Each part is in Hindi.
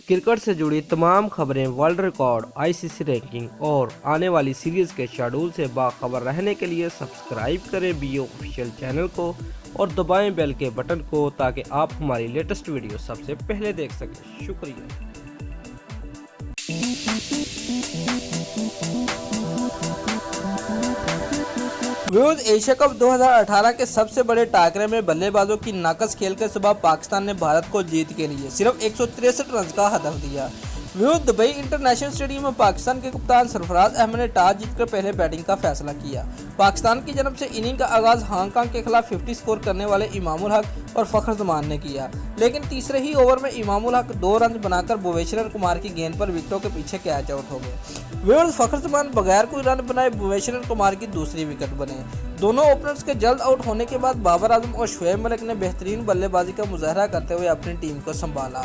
क्रिकेट से जुड़ी तमाम खबरें, वर्ल्ड रिकॉर्ड, आईसीसी रैंकिंग और आने वाली सीरीज के शेड्यूल से बाखबर रहने के लिए सब्सक्राइब करें बीओ ऑफिशियल चैनल को और दबाएं बेल के बटन को ताकि आप हमारी लेटेस्ट वीडियो सबसे पहले देख सकें। शुक्रिया। व्यूअर्स, एशिया कप 2018 के सबसे बड़े टाकरे में बल्लेबाजों की नाकस खेल के सुबह पाकिस्तान ने भारत को जीत के लिए सिर्फ 163 रन का हदफ दिया। व्यूअर्स, दुबई इंटरनेशनल स्टेडियम में पाकिस्तान के कप्तान सरफराज अहमद ने टॉस जीतकर पहले बैटिंग का फैसला किया। पाकिस्तान की जानब से इनिंग का आगाज हांगकांग के खिलाफ 50 स्कोर करने वाले इमामुल हक और फखर जमान ने किया, लेकिन तीसरे ही ओवर में इमामुल हक 2 रन बनाकर भुवनेश्वर कुमार की गेंद पर विकेटों के पीछे कैच आउट हो गए। व्यूअर्स, फखर जमान बगैर कोई रन बनाए भुवनेश्वर कुमार की दूसरी विकेट बने। दोनों ओपनर्स के जल्द आउट होने के बाद बाबर आजम और शुएब मलिक ने बेहतरीन बल्लेबाजी का मुजाहरा करते हुए अपनी टीम को संभाला।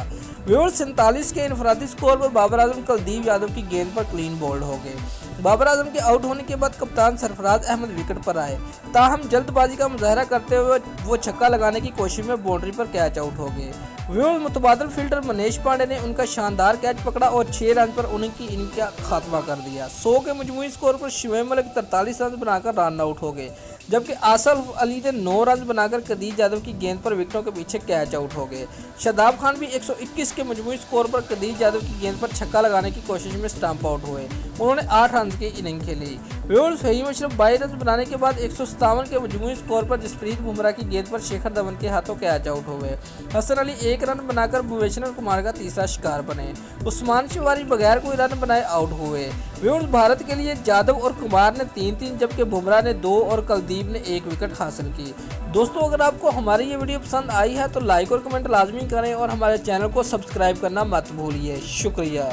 व्यूअर्स, 47 के इनफरादी स्कोर पर बाबर आजम कुलदीप यादव की गेंद पर क्लीन बोल्ड हो गए। बाबर आजम के आउट होने के बाद कप्तान सरफराज अहमद विकेट पर आए, ताहम जल्दबाजी का मुजाहरा करते हुए वो छक्का लगाने की कोशिश में बाउंड्री पर कैच आउट हो गए। व्यूअर्स, मुतबादल फील्डर मनीष पांडे ने उनका शानदार कैच पकड़ा और 6 रन पर उनकी इनिंग का खात्मा कर दिया। 100 के मजमूई स्कोर पर शुएब मलिक 43 रन बनाकर रन आउट हो गए, जबकि आसफ अली ने 9 रन बनाकर कदीर यादव की गेंद पर विकेटों के पीछे कैच आउट हो गए। शादाब खान भी 121 के मजमूई स्कोर पर कदीर यादव की गेंद पर छक्का लगाने की कोशिश में स्टंप आउट हुए। उन्होंने 8 रन की इनिंग खेली। व्यूअर्स, फहीम अशरफ 22 रन बनाने के बाद 157 के मजमूई स्कोर पर जसप्रीत बुमराह की गेंद पर शेखर धवन के हाथों कैच आउट हो गए। हसन अली 1 रन बनाकर भुवनेश्वर कुमार का तीसरा शिकार बने। उस्मान शिवारी बगैर कोई रन बनाए आउट हुए। व्यूअर्स, भारत के लिए यादव और कुमार ने 3-3 जबकि बुमराह ने 2 और कुलदीप ने 1 विकेट हासिल की। दोस्तों, अगर आपको हमारी ये वीडियो पसंद आई है तो लाइक और कमेंट लाजमी करें और हमारे चैनल को सब्सक्राइब करना मत भूलिए। शुक्रिया।